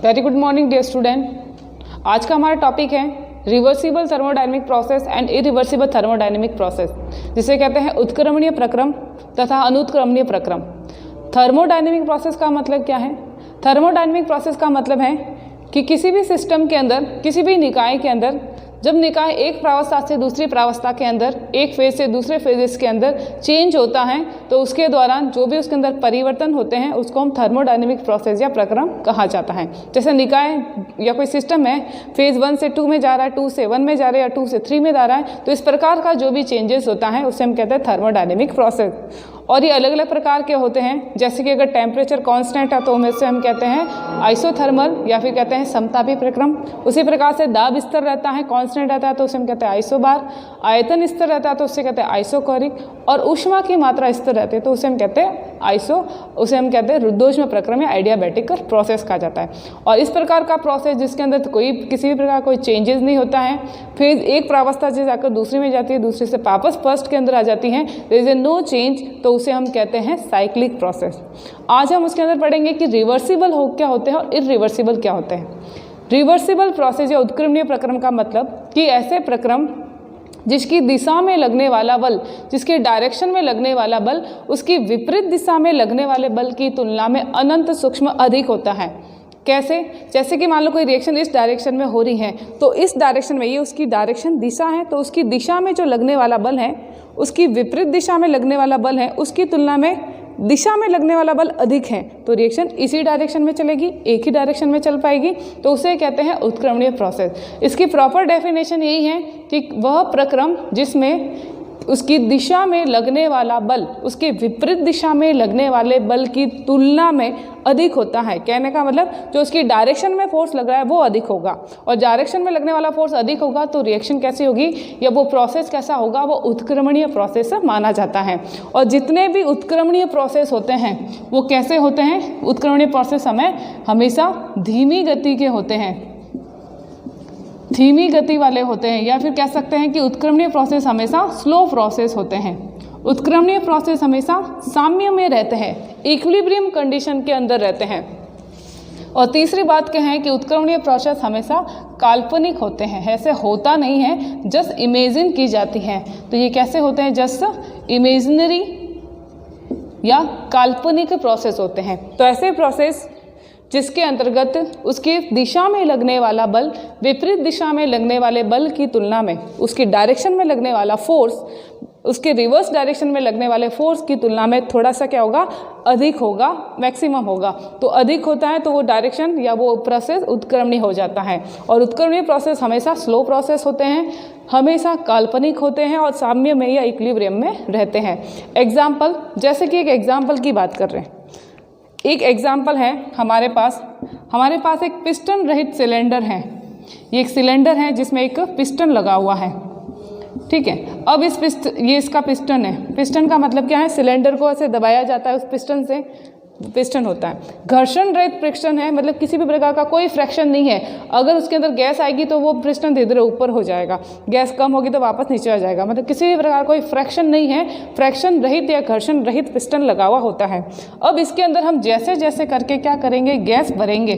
Very good morning dear student. आज का हमारा टॉपिक है reversible thermodynamic process and irreversible thermodynamic process, जिसे कहते हैं उत्क्रमणीय प्रक्रम तथा अनुत्क्रमणीय प्रक्रम। थर्मोडायनेमिक प्रोसेस का मतलब क्या है? थर्मोडायनेमिक प्रोसेस का मतलब है कि किसी भी सिस्टम के अंदर, किसी भी निकाय के अंदर, जब निकाय एक प्रावस्था से दूसरी प्रावस्था के अंदर, एक फेज से दूसरे फेजेस के अंदर चेंज होता है, तो उसके दौरान जो भी उसके अंदर परिवर्तन होते हैं उसको हम थर्मोडायनेमिक प्रोसेस या प्रक्रम कहा जाता है। जैसे निकाय या कोई सिस्टम है, फेज 1 से 2 में जा रहा है, 2 से 1 में जा रहा है या 2 से 3 में जा रहा है, तो इस प्रकार का जो भी चेंजेस होता है उसे हम कहते हैं थर्मोडायनेमिक प्रोसेस। और ये अलग अलग प्रकार के होते हैं, जैसे कि अगर टेम्परेचर कांस्टेंट है तो उसे हम कहते हैं आइसोथर्मल या फिर कहते हैं समतापी प्रक्रम। उसी प्रकार से दाब स्तर रहता है, कांस्टेंट रहता है तो उसे हम कहते हैं आइसोबार। आयतन स्तर रहता है तो उसे कहते हैं आइसोकोरिक। और ऊष्मा की मात्रा स्तर रहती है तो उसे हम कहते हैं उसे हम कहते हैं रुद्धोष्म प्रक्रम या एडियाबैटिक प्रोसेस कहा जाता है। और इस प्रकार का प्रोसेस जिसके अंदर किसी भी प्रकार कोई चेंजेस नहीं होता है, फिर एक प्रावस्था से जाकर दूसरी में जाती है, दूसरे से वापस फर्स्ट के अंदर आ जाती है, there is a no change, तो उसे हम कहते हैं साइक्लिक प्रोसेस। आज हम उसके अंदर पढ़ेंगे कि रिवर्सिबल क्या होते हैं और इरिवर्सिबल क्या होते हैं। रिवर्सिबल प्रोसेस या उत्क्रमणीय प्रक्रम का मतलब कि ऐसे प्रक्रम जिसकी दिशा में लगने वाला बल, जिसके डायरेक्शन में लगने वाला बल उसकी विपरीत दिशा में लगने वाले बल की तुलना में अनंत सूक्ष्म अधिक होता है। कैसे? जैसे कि मान लो कोई रिएक्शन इस डायरेक्शन में हो रही है, तो इस डायरेक्शन में, ये उसकी डायरेक्शन दिशा है, तो उसकी दिशा में जो लगने वाला बल है उसकी विपरीत दिशा में लगने वाला बल है उसकी तुलना में दिशा में लगने वाला बल अधिक है, तो रिएक्शन इसी डायरेक्शन में चलेगी, एक ही डायरेक्शन में चल पाएगी, तो उसे कहते हैं उत्क्रमणीय प्रोसेस। इसकी प्रॉपर डेफिनेशन यही है कि वह प्रक्रम जिसमें उसकी दिशा में लगने वाला बल उसके विपरीत दिशा में लगने वाले बल की तुलना में अधिक होता है। कहने का मतलब जो उसकी डायरेक्शन में फोर्स लग रहा है वो अधिक होगा, और डायरेक्शन में लगने वाला फोर्स अधिक होगा तो रिएक्शन कैसी होगी या वो प्रोसेस कैसा होगा, वो उत्क्रमणीय प्रोसेस माना जाता है। और जितने भी उत्क्रमणीय प्रोसेस होते हैं वो कैसे होते हैं? उत्क्रमणीय प्रोसेस हमेशा धीमी गति के होते हैं, धीमी गति वाले होते हैं, या फिर कह सकते हैं कि उत्क्रमणीय प्रोसेस हमेशा स्लो प्रोसेस होते हैं। उत्क्रमणीय प्रोसेस हमेशा साम्य में रहते हैं, इक्विलिब्रियम कंडीशन के अंदर रहते हैं। और तीसरी बात क्या है कि उत्क्रमणीय प्रोसेस हमेशा काल्पनिक होते हैं, ऐसे होता नहीं है, जस्ट इमेजिन की जाती है। तो ये कैसे होते हैं? जस्ट इमेजिनरी या काल्पनिक प्रोसेस होते हैं। तो ऐसे प्रोसेस जिसके अंतर्गत उसकी दिशा में लगने वाला बल विपरीत दिशा में लगने वाले बल की तुलना में उसकी डायरेक्शन में लगने वाला फोर्स उसके रिवर्स डायरेक्शन में लगने वाले फोर्स की तुलना में थोड़ा सा क्या होगा, अधिक होगा, मैक्सिमम होगा। तो अधिक होता है तो वो डायरेक्शन या वो प्रोसेस उत्क्रमणीय हो जाता है। और उत्क्रमणीय प्रोसेस हमेशा स्लो प्रोसेस होते हैं, हमेशा काल्पनिक होते हैं और साम्य में या इक्विलिब्रियम में रहते हैं। एग्जाम्पल, जैसे कि एक एग्जाम्पल की बात कर रहे हैं, एक एग्जाम्पल है हमारे पास एक पिस्टन रहित सिलेंडर है। ये एक सिलेंडर है जिसमें एक पिस्टन लगा हुआ है, ठीक है। अब ये इसका पिस्टन है। पिस्टन का मतलब क्या है? सिलेंडर को ऐसे दबाया जाता है, उस पिस्टन से पिस्टन होता है। घर्षण रहित पिस्टन है, मतलब किसी भी प्रकार का कोई फ्रैक्शन नहीं है। अगर उसके अंदर गैस आएगी तो वो पिस्टन धीरे धीरे ऊपर हो जाएगा, गैस कम होगी तो वापस नीचे आ जाएगा, मतलब किसी भी प्रकार कोई फ्रैक्शन नहीं है, फ्रैक्शन रहित या घर्षण रहित पिस्टन लगा हुआ होता है। अब इसके अंदर हम जैसे जैसे करके क्या करेंगे, गैस भरेंगे।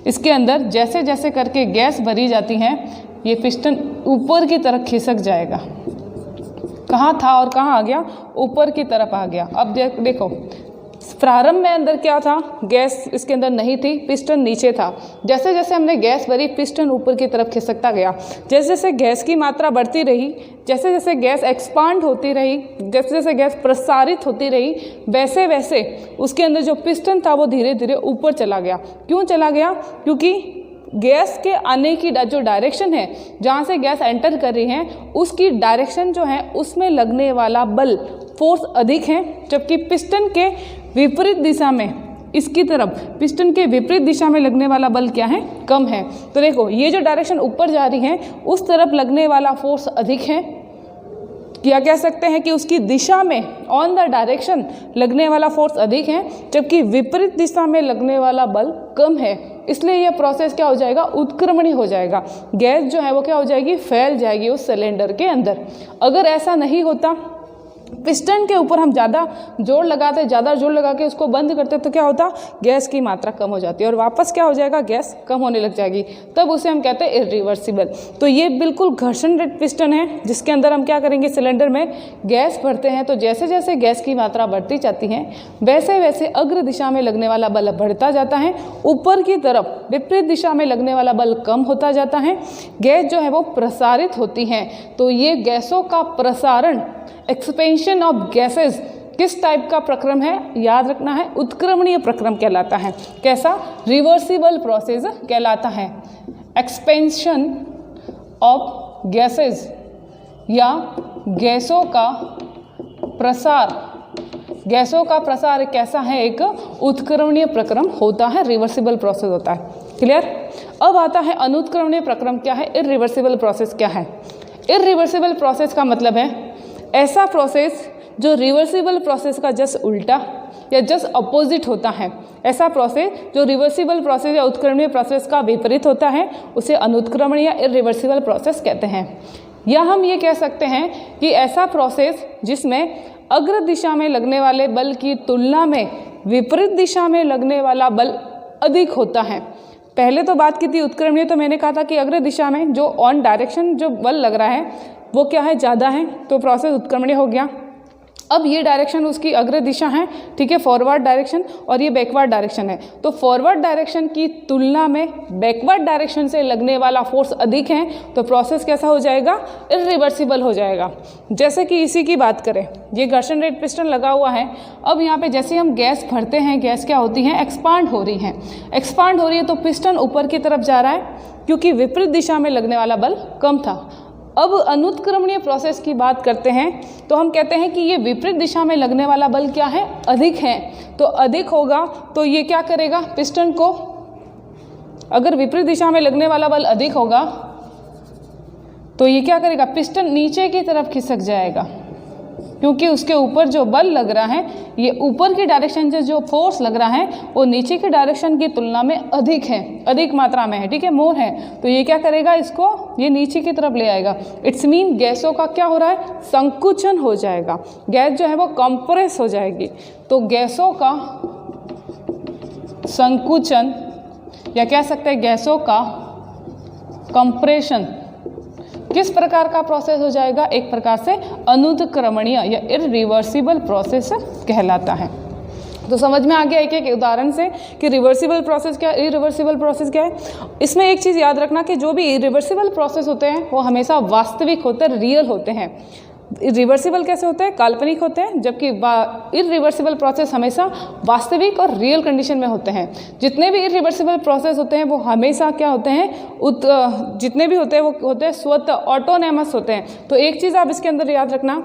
इसके अंदर जैसे जैसे करके गैस भरी जाती है, ये पिस्टन ऊपर की तरफ खिसक जाएगा। कहाँ था और कहाँ आ गया? ऊपर की तरफ आ गया। अब देखो, प्रारंभ में अंदर क्या था? गैस इसके अंदर नहीं थी, पिस्टन नीचे था। जैसे जैसे हमने गैस भरी, पिस्टन ऊपर की तरफ खिसकता गया। जैसे जैसे गैस की मात्रा बढ़ती रही, जैसे जैसे गैस एक्सपांड होती रही, जैसे जैसे गैस प्रसारित होती रही, वैसे वैसे उसके अंदर जो पिस्टन था वो धीरे धीरे ऊपर चला गया। क्यों चला गया? क्योंकि गैस के आने की जो डायरेक्शन है, जहाँ से गैस एंटर कर रही है, उसकी डायरेक्शन जो है उसमें लगने वाला बल फोर्स अधिक है, जबकि पिस्टन के विपरीत दिशा में, इसकी तरफ पिस्टन के विपरीत दिशा में लगने वाला बल क्या है? कम है। तो देखो, ये जो डायरेक्शन ऊपर जा रही है उस तरफ लगने वाला फोर्स अधिक है, या कह सकते हैं कि उसकी दिशा में, ऑन द डायरेक्शन लगने वाला फोर्स अधिक है, जबकि विपरीत दिशा में लगने वाला बल कम है। इसलिए यह प्रोसेस क्या हो जाएगा? उत्क्रमणीय हो जाएगा। गैस जो है वो क्या हो जाएगी? फैल जाएगी उस सिलेंडर के अंदर। अगर ऐसा नहीं होता पिस्टन के ऊपर हम ज़्यादा जोर लगाते, ज़्यादा जोर लगा के उसको बंद करते तो क्या होता, गैस की मात्रा कम हो जाती है और वापस क्या हो जाएगा, गैस कम होने लग जाएगी, तब उसे हम कहते हैं इरिवर्सिबल। तो ये बिल्कुल घर्षण रहित पिस्टन है जिसके अंदर हम क्या करेंगे, सिलेंडर में गैस भरते हैं। तो जैसे जैसे गैस की मात्रा बढ़ती जाती है वैसे वैसे अग्र दिशा में लगने वाला बल बढ़ता जाता है, ऊपर की तरफ विपरीत दिशा में लगने वाला बल कम होता जाता है, गैस जो है वो प्रसारित होती है। तो ये गैसों का प्रसारण, एक्सपेंशन ऑफ गैसेस किस टाइप का प्रक्रम है, याद रखना है, उत्क्रमणीय प्रक्रम कहलाता है। कैसा, रिवर्सिबल प्रोसेस कहलाता है। एक्सपेंशन ऑफ गैसेस या गैसों का प्रसार, गैसों का प्रसार कैसा है, एक उत्क्रमणीय प्रक्रम होता है, रिवर्सिबल प्रोसेस होता है। क्लियर। अब आता है अनुत्क्रमणीय प्रक्रम क्या है, इरिवर्सिबल प्रोसेस क्या है। इरिवर्सिबल प्रोसेस का मतलब है ऐसा प्रोसेस जो रिवर्सिबल प्रोसेस का जस्ट उल्टा या जस्ट अपोजिट होता है। ऐसा प्रोसेस जो रिवर्सिबल प्रोसेस या उत्क्रमणीय प्रोसेस का विपरीत होता है उसे अनुत्क्रमणीय या इरिवर्सिबल प्रोसेस कहते हैं। या हम ये कह सकते हैं कि ऐसा प्रोसेस जिसमें अग्र दिशा में लगने वाले बल की तुलना में विपरीत दिशा में लगने वाला बल अधिक होता है। पहले तो बात की थी उत्क्रमणीय, तो मैंने कहा था कि अग्र दिशा में जो ऑन डायरेक्शन जो बल लग रहा है वो क्या है, ज़्यादा है, तो प्रोसेस उत्क्रमणीय हो गया। अब ये डायरेक्शन उसकी अग्र दिशा है, ठीक है, फॉरवर्ड डायरेक्शन, और ये बैकवर्ड डायरेक्शन है। तो फॉरवर्ड डायरेक्शन की तुलना में बैकवर्ड डायरेक्शन से लगने वाला फोर्स अधिक है, तो प्रोसेस कैसा हो जाएगा, इरिवर्सिबल हो जाएगा। जैसे कि इसी की बात करें, ये घर्षण रहित पिस्टन लगा हुआ है। अब यहाँ पे जैसे हम गैस भरते हैं, गैस क्या होती है, एक्सपांड हो रही है। एक्सपांड हो रही है तो पिस्टन ऊपर की तरफ जा रहा है क्योंकि विपरीत दिशा में लगने वाला बल कम था। अब अनुत्क्रमणीय प्रोसेस की बात करते हैं तो हम कहते हैं कि ये विपरीत दिशा में लगने वाला बल क्या है, अधिक है। तो अधिक होगा तो ये क्या करेगा, पिस्टन को, अगर विपरीत दिशा में लगने वाला बल अधिक होगा तो ये क्या करेगा, पिस्टन नीचे की तरफ खिसक जाएगा क्योंकि उसके ऊपर जो बल लग रहा है, ये ऊपर की डायरेक्शन से जो फोर्स लग रहा है वो नीचे की डायरेक्शन की तुलना में अधिक है, अधिक मात्रा में है, ठीक है, मोर है। तो ये क्या करेगा, इसको ये नीचे की तरफ ले आएगा। इट्स मीन गैसों का क्या हो रहा है, संकुचन हो जाएगा, गैस जो है वो कंप्रेस हो जाएगी। तो गैसों का संकुचन या कह सकते हैं गैसों का कंप्रेशन किस प्रकार का प्रोसेस हो जाएगा, एक प्रकार से अनुत्क्रमणीय या इरिवर्सिबल प्रोसेस कहलाता है। तो समझ में आ गया एक एक उदाहरण से कि रिवर्सिबल प्रोसेस क्या है, इरिवर्सिबल प्रोसेस क्या है। इसमें एक चीज़ याद रखना कि जो भी इरिवर्सिबल प्रोसेस होते हैं वो हमेशा वास्तविक होते हैं, रियल होते हैं। रिवर्सिबल कैसे होते हैं, काल्पनिक होते हैं, जबकि इरिवर्सिबल प्रोसेस हमेशा वास्तविक और रियल कंडीशन में होते हैं। जितने भी इरिवर्सिबल प्रोसेस होते हैं वो हमेशा क्या होते हैं, जितने भी होते हैं वो होते हैं स्वतः ऑटोनॉमस होते हैं। तो एक चीज़ आप इसके अंदर याद रखना,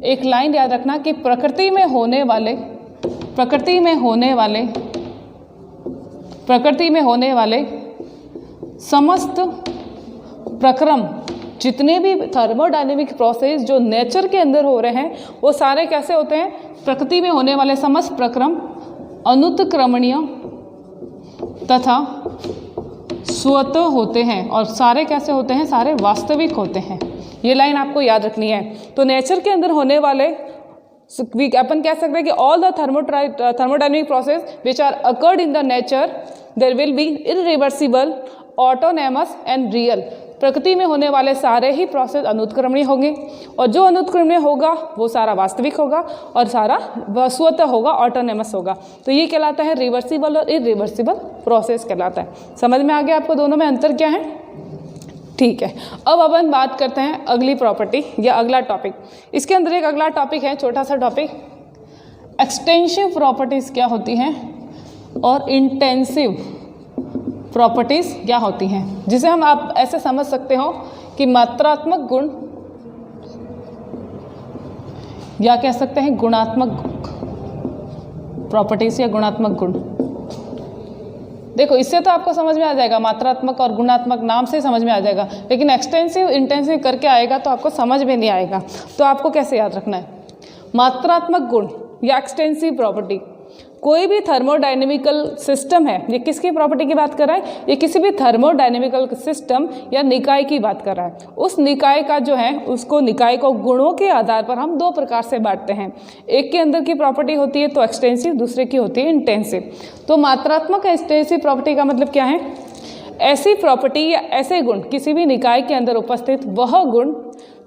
एक लाइन याद रखना कि प्रकृति में होने वाले समस्त प्रक्रम, जितने भी थर्मोडायनेमिक प्रोसेस जो नेचर के अंदर हो रहे हैं वो सारे कैसे होते हैं, प्रकृति में होने वाले समस्त प्रक्रम अनुत्क्रमणीय तथा स्वतः होते हैं। और सारे कैसे होते हैं, सारे वास्तविक होते हैं। ये लाइन आपको याद रखनी है। तो नेचर के अंदर होने वाले, अपन कह सकते हैं कि all the thermodynamic process which are occurred in the nature there will be irreversible, autonomous and real. प्रकृति में होने वाले सारे ही प्रोसेस अनुत्क्रमणीय होंगे और जो अनुत्क्रमणीय होगा वो सारा वास्तविक होगा और सारा स्वतः होगा, ऑटोनॉमस होगा। तो ये कहलाता है रिवर्सिबल और इरिवर्सिबल प्रोसेस कहलाता है। समझ में आ गया आपको दोनों में अंतर क्या है, ठीक है। अब अपन बात करते हैं अगली प्रॉपर्टी या अगला टॉपिक। इसके अंदर एक अगला टॉपिक है, छोटा सा टॉपिक, एक्सटेंसिव प्रॉपर्टीज क्या होती हैं और इंटेंसिव प्रॉपर्टीज क्या होती हैं, जिसे हम आप ऐसे समझ सकते हो कि मात्रात्मक गुण या कह सकते हैं गुणात्मक प्रॉपर्टीज या गुणात्मक गुण। देखो इससे तो आपको समझ में आ जाएगा, मात्रात्मक और गुणात्मक नाम से समझ में आ जाएगा, लेकिन एक्सटेंसिव इंटेंसिव करके आएगा तो आपको समझ में नहीं आएगा। तो आपको कैसे याद रखना है, मात्रात्मक गुण या एक्सटेंसिव प्रॉपर्टी। कोई भी थर्मोडायनेमिकल सिस्टम है, ये किसकी प्रॉपर्टी की बात कर रहा है, ये किसी भी थर्मोडायनेमिकल सिस्टम या निकाय की बात कर रहा है। उस निकाय का जो है उसको निकाय को गुणों के आधार पर हम दो प्रकार से बांटते हैं। एक के अंदर की प्रॉपर्टी होती है तो एक्सटेंसिव, दूसरे की होती है इंटेंसिव। तो मात्रात्मक एक्सटेंसिव प्रॉपर्टी का मतलब क्या है, ऐसी प्रॉपर्टी या ऐसे गुण किसी भी निकाय के अंदर उपस्थित वह गुण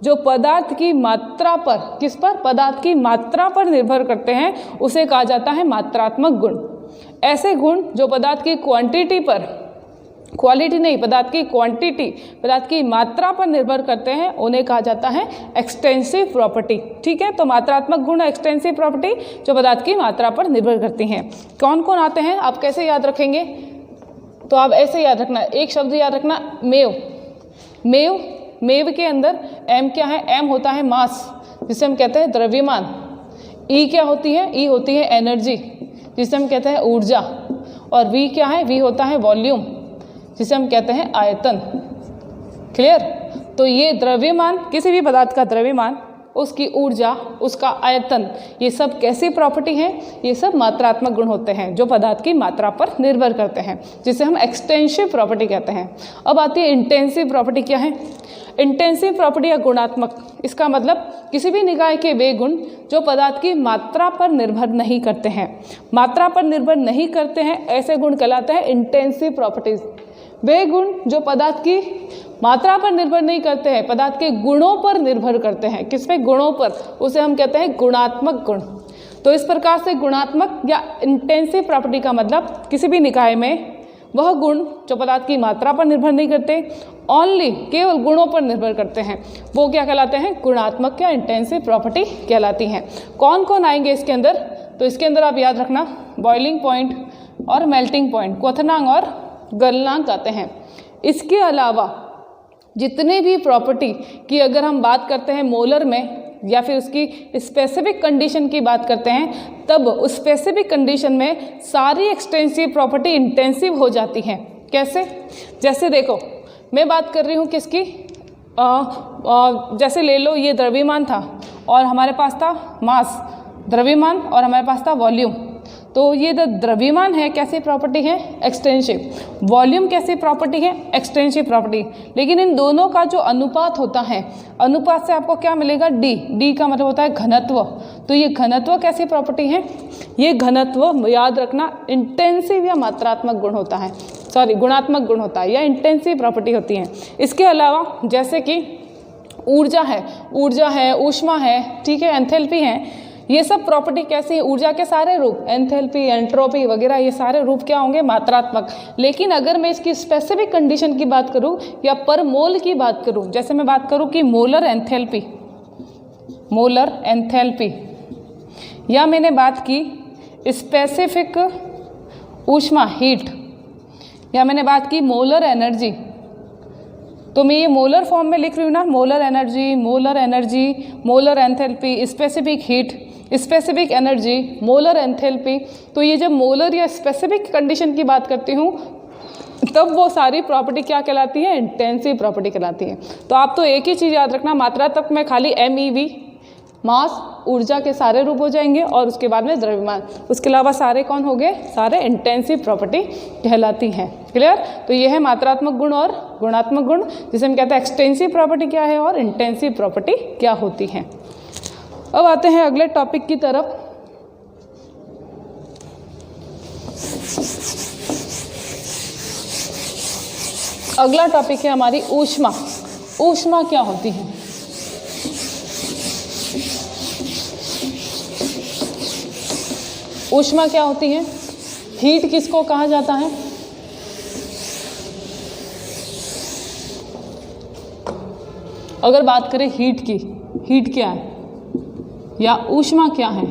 जो पदार्थ की मात्रा पर, किस पर, पदार्थ की मात्रा पर निर्भर करते हैं, उसे कहा जाता है मात्रात्मक गुण। ऐसे गुण जो पदार्थ की क्वांटिटी पर, क्वालिटी नहीं, पदार्थ की क्वांटिटी, पदार्थ की मात्रा पर निर्भर करते हैं, उन्हें कहा जाता है एक्सटेंसिव प्रॉपर्टी। ठीक है, तो मात्रात्मक गुण एक्सटेंसिव प्रॉपर्टी जो पदार्थ की मात्रा पर निर्भर करती हैं। कौन कौन आते हैं, आप कैसे याद रखेंगे, तो आप ऐसे याद रखना, एक शब्द याद रखना, मेव। मेव, मेव के अंदर एम क्या है, एम होता है मास, जिसे हम कहते हैं द्रव्यमान। ई क्या होती है, ई होती है एनर्जी, जिसे हम कहते हैं ऊर्जा। और वी क्या है, वी होता है वॉल्यूम, जिसे हम कहते हैं आयतन। क्लियर, तो ये द्रव्यमान, किसी भी पदार्थ का द्रव्यमान, उसकी ऊर्जा, उसका आयतन, ये सब कैसी प्रॉपर्टी हैं, ये सब मात्रात्मक गुण होते हैं जो पदार्थ की मात्रा पर निर्भर करते हैं, जिसे हम एक्सटेंसिव प्रॉपर्टी कहते हैं। अब आती है इंटेंसिव प्रॉपर्टी। क्या है इंटेंसिव प्रॉपर्टी या गुणात्मक, इसका मतलब किसी भी निकाय के वे गुण जो पदार्थ की मात्रा पर निर्भर नहीं करते हैं, मात्रा पर निर्भर नहीं करते हैं, ऐसे गुण कहलाते हैं इंटेंसिव प्रॉपर्टीज। वे गुण जो पदार्थ की मात्रा पर निर्भर नहीं करते हैं, पदार्थ के गुणों पर निर्भर करते हैं, किस पे, गुणों पर, उसे हम कहते हैं गुणात्मक गुण। तो इस प्रकार से गुणात्मक या इंटेंसिव प्रॉपर्टी का मतलब किसी भी निकाय में वह गुण जो पदार्थ की मात्रा पर निर्भर नहीं करते, ओनली केवल गुणों पर निर्भर करते हैं, वो क्या कहलाते हैं, गुणात्मक या इंटेंसिव प्रॉपर्टी कहलाती हैं। कौन कौन आएंगे इसके अंदर, तो इसके अंदर आप याद रखना बॉइलिंग पॉइंट और मेल्टिंग पॉइंट, क्वथनांक और गलनांक आते हैं। इसके अलावा जितने भी प्रॉपर्टी की अगर हम बात करते हैं मोलर में या फिर उसकी स्पेसिफिक कंडीशन की बात करते हैं, तब उस स्पेसिफिक कंडीशन में सारी एक्सटेंसिव प्रॉपर्टी इंटेंसिव हो जाती हैं। कैसे, जैसे देखो मैं बात कर रही हूँ किसकी, जैसे ले लो ये द्रव्यमान था और हमारे पास था मास, द्रव्यमान, और हमारे पास था वॉल्यूम। तो ये जो द्रव्यमान है कैसी प्रॉपर्टी है, एक्सटेंसिव। वॉल्यूम कैसी प्रॉपर्टी है, एक्सटेंसिव प्रॉपर्टी। लेकिन इन दोनों का जो अनुपात होता है, अनुपात से आपको क्या मिलेगा, डी। डी का मतलब होता है घनत्व। तो ये घनत्व कैसी प्रॉपर्टी है, ये घनत्व याद रखना इंटेंसिव या मात्रात्मक गुण होता है, सॉरी गुणात्मक गुण होता है या इंटेंसिव प्रॉपर्टी होती है। इसके अलावा जैसे कि ऊर्जा है, ऊष्मा है, ठीक है, एंथैल्पी है, ये सब प्रॉपर्टी कैसी है, ऊर्जा के सारे रूप, एंथैल्पी, एंट्रोपी वगैरह, ये सारे रूप क्या होंगे, मात्रात्मक। लेकिन अगर मैं इसकी स्पेसिफिक कंडीशन की बात करूं या पर मोल की बात करूं, जैसे मैं बात करूं कि मोलर एंथैल्पी, या मैंने बात की स्पेसिफिक ऊष्मा, हीट, या मैंने बात की मोलर एनर्जी, तो मैं ये मोलर फॉर्म में लिख रही हूँ ना, molar energy, molar enthalpy, specific heat, specific energy, molar enthalpy. तो ये जब मोलर या स्पेसिफिक कंडीशन की बात करती हूँ तब वो सारी प्रॉपर्टी क्या कहलाती है, इंटेंसिव प्रॉपर्टी कहलाती है। तो आप तो एक ही चीज़ याद रखना, मात्रात्मक में खाली MEV, मास, ऊर्जा के सारे रूप हो जाएंगे और उसके बाद में द्रव्यमान, उसके अलावा सारे कौन हो गए, सारे इंटेंसिव प्रॉपर्टी कहलाती हैं। क्लियर, तो ये है मात्रात्मक गुण और गुणात्मक गुण, जिसे हम कहते हैं एक्सटेंसिव प्रॉपर्टी क्या है और इंटेंसिव प्रॉपर्टी क्या होती है। अब आते हैं अगले टॉपिक की तरफ। अगला टॉपिक है हमारी ऊष्मा। ऊष्मा क्या होती है, ऊष्मा क्या होती है, हीट किसको कहा जाता है, अगर बात करें हीट की, हीट क्या है या ऊष्मा क्या है,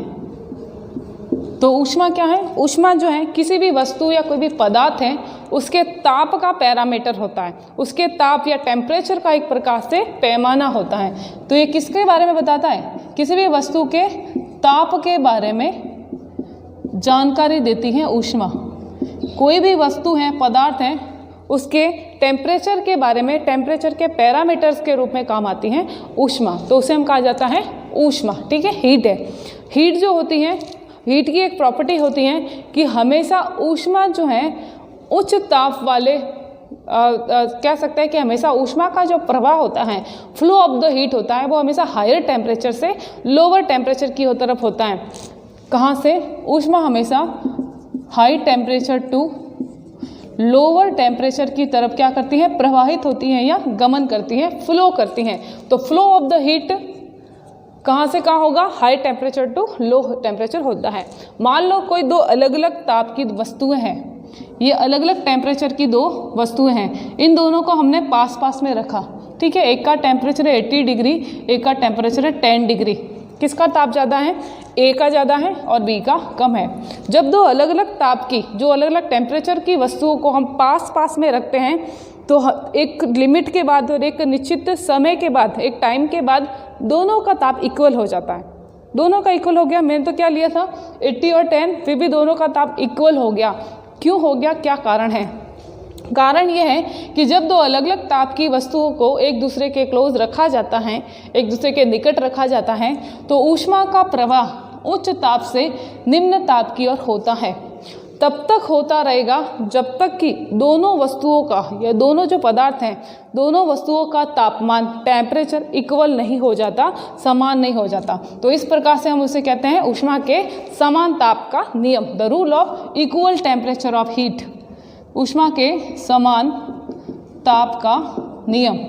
तो ऊष्मा क्या है, ऊष्मा जो है किसी भी वस्तु या कोई भी पदार्थ है उसके ताप का पैरामीटर होता है, उसके ताप या टेम्परेचर का एक प्रकार से पैमाना होता है। तो ये किसके बारे में बताता है, किसी भी वस्तु के ताप के बारे में जानकारी देती है ऊष्मा। कोई भी वस्तु है, पदार्थ है, उसके टेम्परेचर के बारे में, टेम्परेचर के पैरामीटर्स के रूप में काम आती है ऊष्मा, तो उसे हम कहा जाता है ऊष्मा। ठीक है, हीट है, हीट जो होती है हीट की एक प्रॉपर्टी होती है कि हमेशा ऊष्मा जो है उच्च ताप वाले कह सकते हैं कि हमेशा ऊष्मा का जो प्रवाह होता है, फ्लो ऑफ द हीट होता है, वो हमेशा हायर टेम्परेचर से लोअर टेम्परेचर की तरफ होता है। कहाँ से? ऊष्मा हमेशा high temperature to lower temperature की तरफ क्या करती है? प्रवाहित होती है या गमन करती है, फ्लो करती हैं। तो फ्लो ऑफ द हीट कहाँ से कहाँ होगा? High temperature to low temperature होता है। मान लो कोई दो अलग अलग ताप की वस्तुएं हैं, ये अलग अलग टेम्परेचर की दो वस्तुएं हैं, इन दोनों को हमने पास पास में रखा, ठीक है। एक का टेम्परेचर है 80 डिग्री, एक का टेम्परेचर है 10 डिग्री। किसका ताप ज़्यादा है? ए का ज़्यादा है और बी का कम है। जब दो अलग अलग ताप की, जो अलग अलग टेम्परेचर की वस्तुओं को हम पास पास में रखते हैं, तो एक लिमिट के बाद और एक निश्चित समय के बाद, एक टाइम के बाद दोनों का ताप इक्वल हो जाता है। दोनों का इक्वल हो गया। मैंने तो क्या लिया था 80 और 10, फिर भी दोनों का ताप इक्वल हो गया। क्यों हो गया? क्या कारण है? कारण ये है कि जब दो अलग अलग ताप की वस्तुओं को एक दूसरे के क्लोज रखा जाता है, एक दूसरे के निकट रखा जाता है, तो ऊष्मा का प्रवाह उच्च ताप से निम्न ताप की ओर होता है। तब तक होता रहेगा जब तक कि दोनों वस्तुओं का या दोनों जो पदार्थ हैं, दोनों वस्तुओं का तापमान, टेम्परेचर इक्वल नहीं हो जाता, समान नहीं हो जाता। तो इस प्रकार से हम उसे कहते हैं ऊष्मा के समान ताप का नियम, the rule of equal temperature of heat, ऊष्मा के समान ताप का नियम।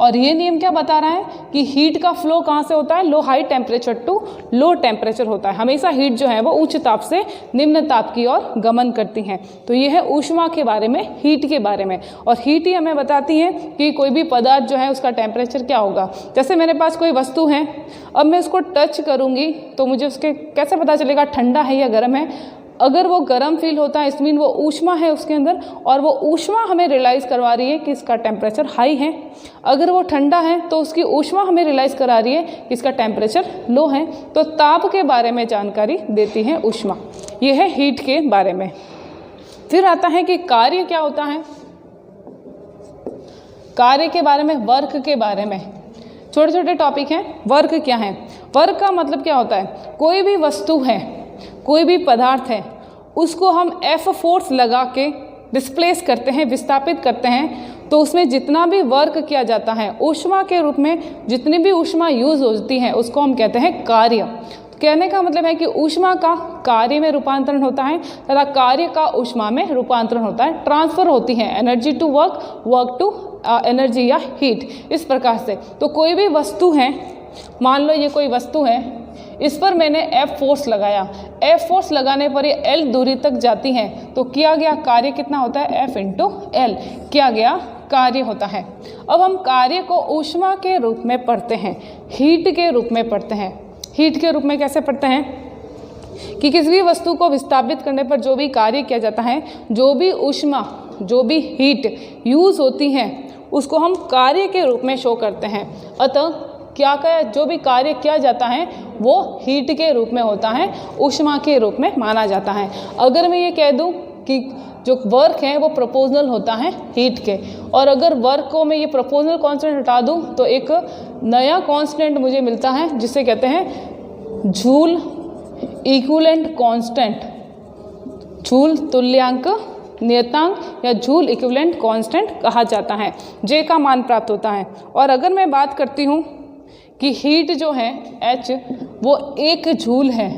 और ये नियम क्या बता रहा है कि हीट का फ्लो कहाँ से होता है? लो high temperature to low temperature होता है। हमेशा हीट जो है वो उच्च ताप से निम्न ताप की ओर गमन करती हैं। तो ये है ऊष्मा के बारे में, हीट के बारे में। और हीट ही हमें बताती है कि कोई भी पदार्थ जो है उसका टेम्परेचर क्या होगा। जैसे मेरे पास कोई वस्तु है, अब मैं उसको टच करूँगी तो मुझे उसके कैसे पता चलेगा ठंडा है या गर्म है? अगर वो गर्म फील होता है, इसमीन वो ऊष्मा है उसके अंदर, और वो ऊष्मा हमें रियलाइज़ करवा रही है कि इसका टेम्परेचर हाई है। अगर वो ठंडा है तो उसकी ऊष्मा हमें रियलाइज़ करा रही है कि इसका टेम्परेचर लो है। तो ताप के बारे में जानकारी देती है ऊष्मा। ये है हीट के बारे में। फिर आता है कि कार्य क्या होता है। कार्य के बारे में, वर्क के बारे में, छोटे छोटे टॉपिक हैं। वर्क क्या है? वर्क का मतलब क्या होता है? कोई भी वस्तु है, कोई भी पदार्थ है, उसको हम F फोर्स लगा के डिस्प्लेस करते हैं, विस्थापित करते हैं, तो उसमें जितना भी वर्क किया जाता है ऊष्मा के रूप में, जितनी भी ऊष्मा यूज़ होती है उसको हम कहते हैं कार्य। कहने का मतलब है कि ऊष्मा का कार्य में रूपांतरण होता है तथा कार्य का ऊष्मा में रूपांतरण होता है, ट्रांसफर होती है energy to work, work to energy या हीट, इस प्रकार से। तो कोई भी वस्तु है, मान लो ये कोई वस्तु है, इस पर मैंने F फोर्स लगाया, F फोर्स लगाने पर ये L दूरी तक जाती है, तो किया गया कार्य कितना होता है? F इंटू L किया गया कार्य होता है। अब हम कार्य को ऊष्मा के रूप में पढ़ते हैं, हीट के रूप में पढ़ते हैं। हीट के रूप में कैसे पढ़ते हैं? कि किसी भी वस्तु को विस्थापित करने पर जो भी कार्य किया जाता है, जो भी ऊष्मा, जो भी हीट यूज़ होती है, उसको हम कार्य के रूप में शो करते हैं। अतः क्या जो भी कार्य किया जाता है वो हीट के रूप में होता है, ऊष्मा के रूप में माना जाता है। अगर मैं ये कह दूं कि जो वर्क है वो प्रोपोर्शनल होता है हीट के, और अगर वर्क को मैं ये प्रोपोर्शनल कांस्टेंट हटा दूं तो एक नया कांस्टेंट मुझे मिलता है जिसे कहते हैं जूल इक्विवेलेंट कांस्टेंट, जूल तुल्यांक नियतांक या जूल इक्विवेलेंट कांस्टेंट कहा जाता है। जे का मान प्राप्त होता है। और अगर मैं बात करती हूँ कि हीट जो है H वो 1 जूल है,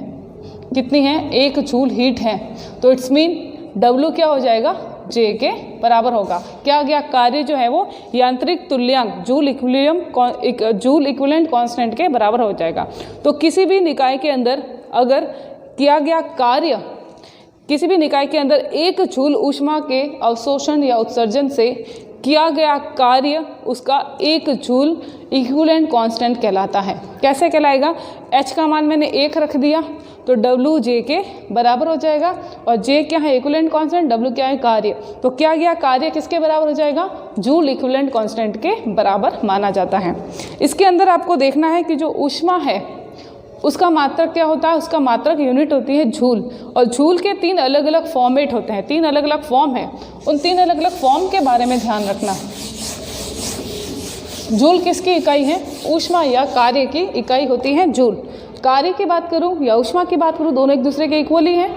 कितनी है? 1 जूल हीट है, तो इट्स मीन W क्या हो जाएगा? J के बराबर होगा। क्या गया? कार्य जो है वो यांत्रिक तुल्यांक जूल इक्विवेलेंट कांस्टेंट के बराबर हो जाएगा। तो किसी भी निकाय के अंदर अगर किया गया कार्य, किसी भी निकाय के अंदर 1 जूल ऊष्मा के अवशोषण या उत्सर्जन से किया गया कार्य, उसका 1 जूल इक्विवेलेंट कांस्टेंट कहलाता है। कैसे कहलाएगा? H का मान मैंने 1 रख दिया तो W J के बराबर हो जाएगा, और J क्या है? इक्विवेलेंट कांस्टेंट, W क्या है? कार्य। तो क्या गया? कार्य किसके बराबर हो जाएगा? जूल इक्विवेलेंट कांस्टेंट के बराबर माना जाता है। इसके अंदर आपको देखना है कि जो ऊष्मा है उसका मात्रक क्या होता है? उसका मात्रक यूनिट होती है जूल, और जूल के 3 अलग अलग फॉर्मेट होते हैं, 3 अलग अलग फॉर्म है। उन 3 अलग अलग फॉर्म के बारे में ध्यान रखना। जूल किसकी इकाई है? ऊष्मा या कार्य की इकाई होती है जूल। कार्य की बात करूँ या ऊष्मा की बात करूँ, दोनों एक दूसरे के इक्वली हैं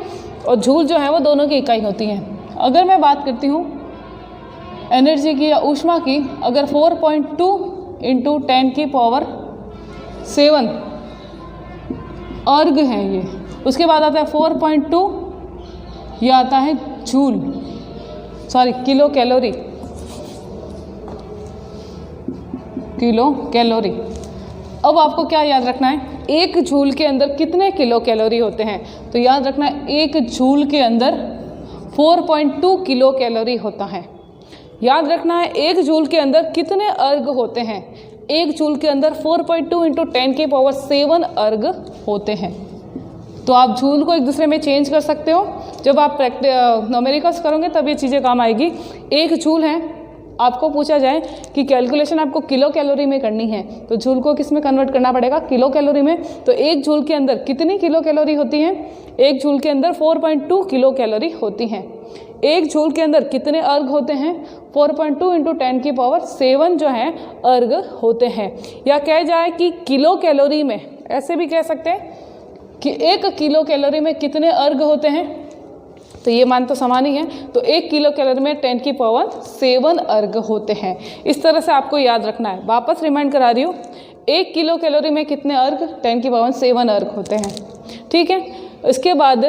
और जूल जो है वो दोनों की इकाई होती हैं। अगर मैं बात करती हूँ एनर्जी की या ऊष्मा की, अगर 4.2 × 10⁻⁷ अर्ग है ये, उसके बाद आता है 4.2, यह आता है joule, kilo calorie, kilo calorie. अब आपको क्या याद रखना है, एक जूल के अंदर कितने किलो कैलोरी होते हैं, तो याद रखना है एक जूल के अंदर 4.2 किलो कैलोरी होता है। याद रखना है एक जूल के अंदर कितने अर्ग होते हैं, एक जूल के अंदर 4.2 × 10⁻⁷ अर्ग होते हैं। तो आप जूल को एक दूसरे में चेंज कर सकते हो, जब आप न्यूमेरिकल्स करोगे तब ये चीज़ें काम आएगी। एक जूल है, आपको पूछा जाए कि कैलकुलेशन आपको किलो कैलोरी में करनी है, तो जूल को किस में कन्वर्ट करना पड़ेगा, किलो कैलोरी में। तो एक जूल के अंदर कितनी किलो कैलोरी होती हैं, एक जूल के अंदर 4.2 किलो कैलोरी होती हैं। एक जूल के अंदर कितने अर्ग होते हैं, 4.2 × 10⁻⁷ जो है अर्ग होते हैं। या कह जाए कि किलो कैलोरी में, ऐसे भी कह सकते हैं कि एक किलो कैलोरी में कितने अर्ग होते हैं, तो ये मान तो समान ही है। तो एक किलो कैलोरी में 10⁻⁷ अर्ग होते हैं। इस तरह से आपको याद रखना है। वापस रिमाइंड करा रही हूँ, एक किलो कैलोरी में कितने अर्ग, 10⁻⁷ अर्ग होते हैं, ठीक है। इसके बाद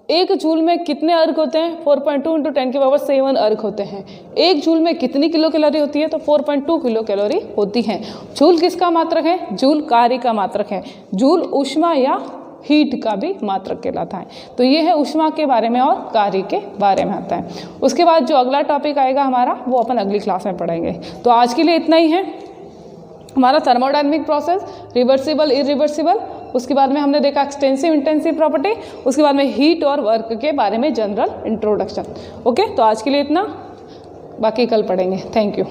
एक जूल में कितने अर्ग होते हैं, 4.2 × 10⁻⁷ अर्ग होते हैं। एक जूल में कितनी किलो कैलोरी होती है, तो 4.2 किलो कैलोरी होती है। जूल किसका मात्रक है, जूल कार्य का मात्रक है। जूल ऊष्मा या हीट का भी मात्रक कहलाता है। तो ये है ऊष्मा के बारे में और कार्य के बारे में आता है। उसके बाद जो अगला टॉपिक आएगा हमारा, वो अपन अगली क्लास में पढ़ेंगे। तो आज के लिए इतना ही है हमारा थर्मोडायनेमिक प्रोसेस, रिवर्सिबल, इरिवर्सिबल। उसके बाद में हमने देखा एक्सटेंसिव इंटेंसिव प्रॉपर्टी, उसके बाद में हीट और वर्क के बारे में जनरल इंट्रोडक्शन। ओके, तो आज के लिए इतना, बाकी कल पढ़ेंगे। Thank you.